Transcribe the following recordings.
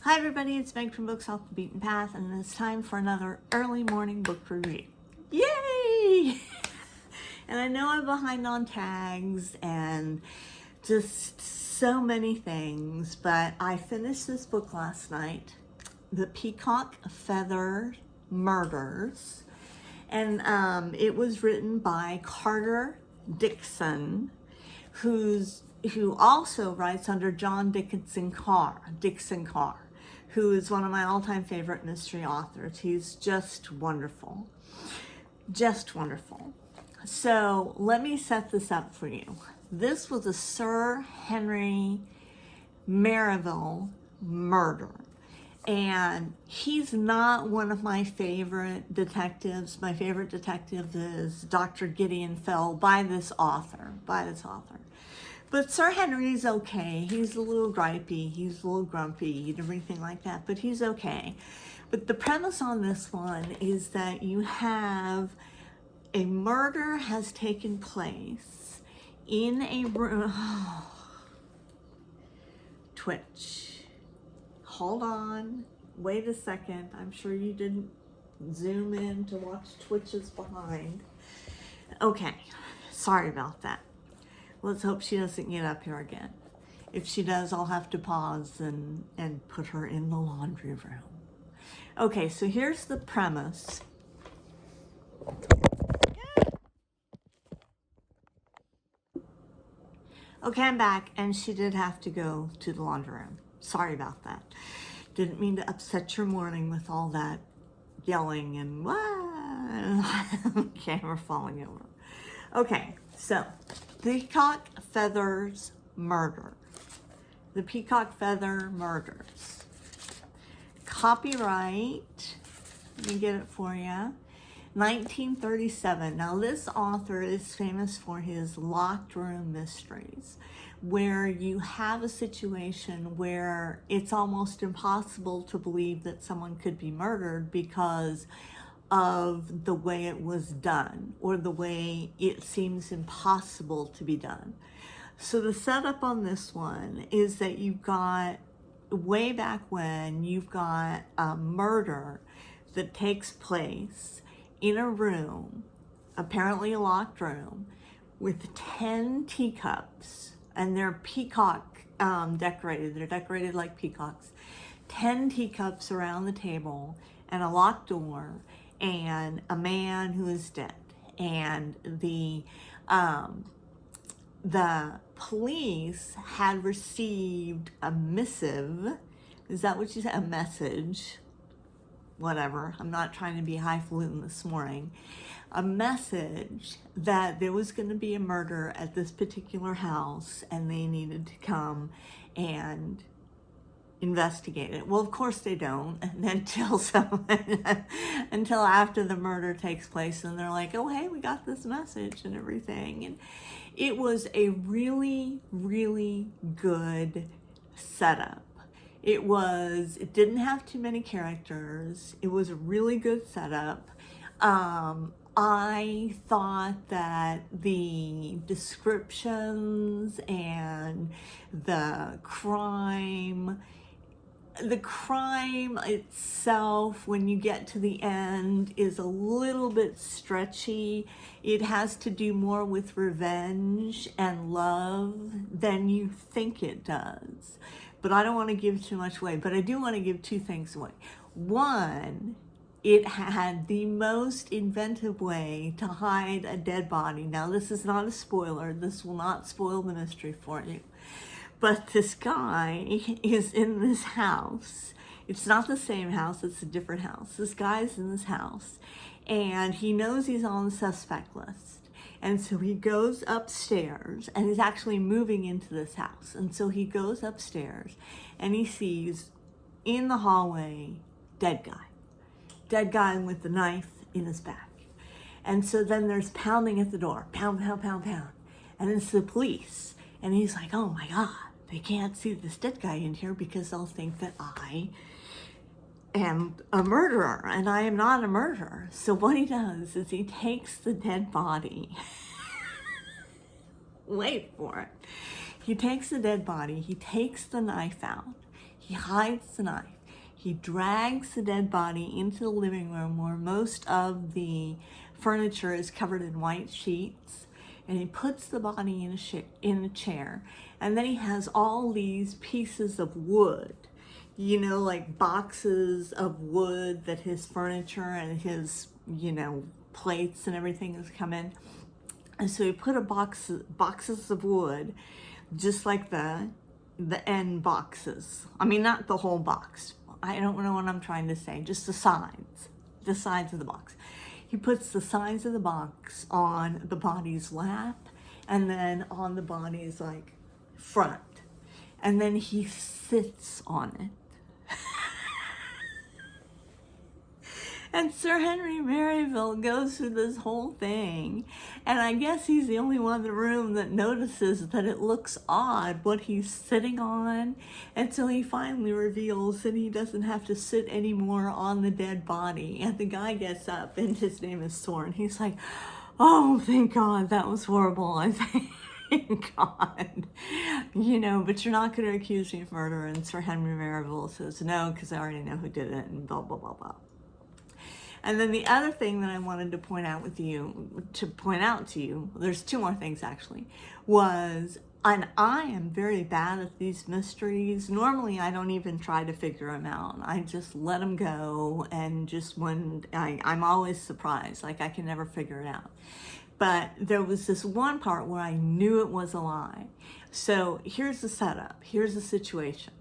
Hi everybody, it's Meg from Books Off the Beaten Path, and it's time for another early morning book review. Yay! And I know I'm behind on tags and just so many things, but I finished this book last night, The Peacock Feather Murders, and it was written by Carter Dickson, who also writes under John Dixon Carr, who is one of my all-time favorite mystery authors. He's just wonderful. Just wonderful. So let me set this up for you. This was a Sir Henry Merivale murder. And he's not one of my favorite detectives. My favorite detective is Dr. Gideon Fell by this author. But Sir Henry's okay. He's a little gripey, he's a little grumpy and everything like that, but he's okay. But the premise on this one is that you have a murder has taken place in a room. Twitch. Hold on. Wait a second. I'm sure you didn't zoom in to watch Twitch's behind. Okay. Sorry about that. Let's hope she doesn't get up here again. If she does, I'll have to pause and put her in the laundry room. Okay, so here's the premise. Okay, I'm back, and she did have to go to the laundry room. Sorry about that. Didn't mean to upset your morning with all that yelling and camera falling over. Okay, so Peacock Feathers Murder. The Peacock Feather Murders. Copyright, let me get it for you, 1937. Now this author is famous for his locked room mysteries, where you have a situation where it's almost impossible to believe that someone could be murdered because of the way it was done, or the way it seems impossible to be done. So the setup on this one is that you've got, way back when, you've got a murder that takes place in a room, apparently a locked room, with 10 teacups, and they're peacock decorated. They're decorated like peacocks. 10 teacups around the table, and a locked door, and a man who is dead. And the police had received a missive. Is that what you said? A message. Whatever. I'm not trying to be highfalutin this morning. A message that there was going to be a murder at this particular house, and they needed to come and investigate it. Well, of course they don't until after the murder takes place, and they're like, oh hey, we got this message and everything. And it was a really, really good setup. It didn't have too many characters. It was a really good setup. I thought that the descriptions and the crime itself, when you get to the end, is a little bit stretchy. It has to do more with revenge and love than you think it does. But I don't want to give too much away, but I do want to give two things away. One, it had the most inventive way to hide a dead body. Now, this is not a spoiler. This will not spoil the mystery for you. But this guy is in this house. It's not the same house, it's a different house. This guy's in this house, and he knows he's on the suspect list. And so he goes upstairs, and he's actually moving into this house. And so he goes upstairs, and he sees in the hallway, dead guy with the knife in his back. And so then there's pounding at the door, pound, pound, pound, pound. And it's the police. And he's like, oh my God, they can't see this dead guy in here because they'll think that I am a murderer, and I am not a murderer. So what he does is he takes the dead body. Wait for it. He takes the dead body, he takes the knife out, he hides the knife, He drags the dead body into the living room where most of the furniture is covered in white sheets, and he puts the body in a chair, and then he has all these pieces of wood, you know, like boxes of wood that his furniture and his, you know, plates and everything has come in. And so he put boxes of wood, just like the end boxes. I mean, not the whole box. I don't know what I'm trying to say, just the sides of the box. He puts the sides of the box on the body's lap, and then on the body's like front. And then he sits on it. And Sir Henry Maryville goes through this whole thing, and I guess he's the only one in the room that notices that it looks odd what he's sitting on, until he finally reveals that he doesn't have to sit anymore on the dead body. And the guy gets up, and his name is Thorne. He's like, oh, thank God, that was horrible. I think. Thank God. You know, but you're not going to accuse me of murder. And Sir Henry Maryville says, no, because I already know who did it, and blah, blah, blah, blah. And then the other thing that I wanted to point out to you, there's two more things actually, was, and I am very bad at these mysteries. Normally I don't even try to figure them out. I just let them go, and just when I'm always surprised, like I can never figure it out. But there was this one part where I knew it was a lie. So here's the setup, here's the situation.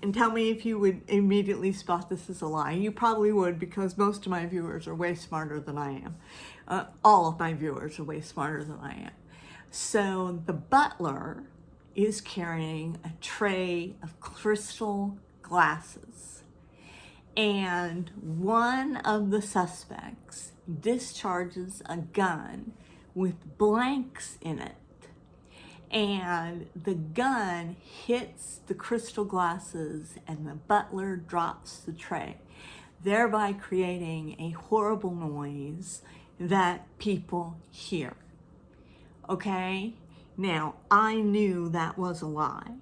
And tell me if you would immediately spot this as a lie. You probably would, because most of my viewers are way smarter than I am. All of my viewers are way smarter than I am. So the butler is carrying a tray of crystal glasses. And one of the suspects discharges a gun with blanks in it. And the gun hits the crystal glasses, and the butler drops the tray, thereby creating a horrible noise that people hear. Okay? Now, I knew that was a lie.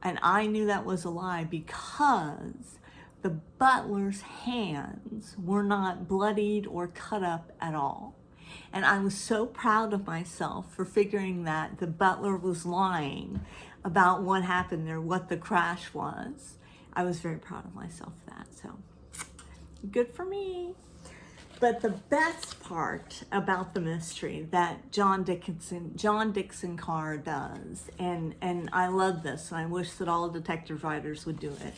And I knew that was a lie because the butler's hands were not bloodied or cut up at all. And I was so proud of myself for figuring that the butler was lying about what happened there, what the crash was. I was very proud of myself for that, so good for me. But the best part about the mystery that John Dixon Carr does, and I love this, and I wish that all detective writers would do it,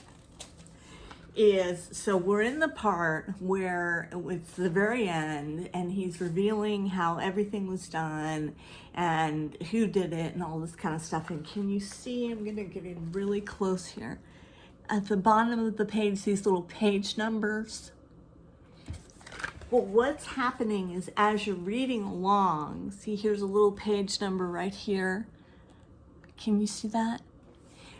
is, so we're in the part where it's the very end, and he's revealing how everything was done and who did it and all this kind of stuff. And can you see, I'm going to get in really close here, at the bottom of the page, these little page numbers. Well, what's happening is, as you're reading along, see, here's a little page number right here. Can you see that?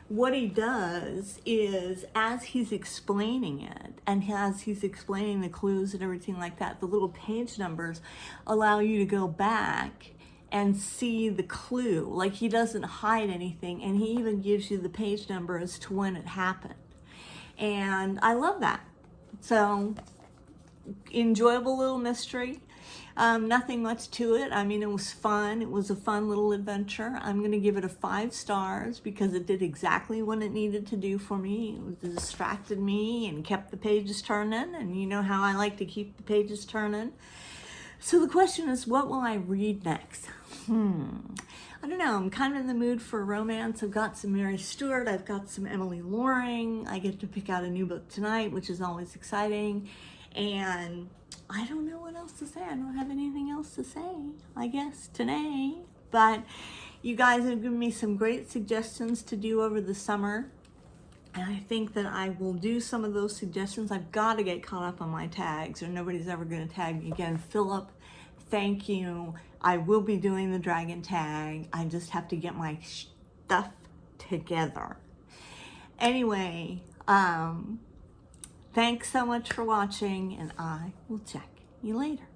What he does is, as he's explaining it, and as he's explaining the clues and everything like that, the little page numbers allow you to go back and see the clue. Like, he doesn't hide anything, and he even gives you the page number as to when it happened. And I love that. So, enjoyable little mystery. Nothing much to it. I mean, it was fun. It was a fun little adventure. I'm going to give it a 5 stars because it did exactly what it needed to do for me. It distracted me and kept the pages turning. And you know how I like to keep the pages turning. So the question is, what will I read next? I don't know. I'm kind of in the mood for romance. I've got some Mary Stuart. I've got some Emily Loring. I get to pick out a new book tonight, which is always exciting. And I don't know what else to say. I don't have anything else to say, I guess, today. But you guys have given me some great suggestions to do over the summer. And I think that I will do some of those suggestions. I've got to get caught up on my tags, or nobody's ever going to tag me again. Philip, thank you. I will be doing the dragon tag. I just have to get my stuff together. Anyway, thanks so much for watching, and I will check you later.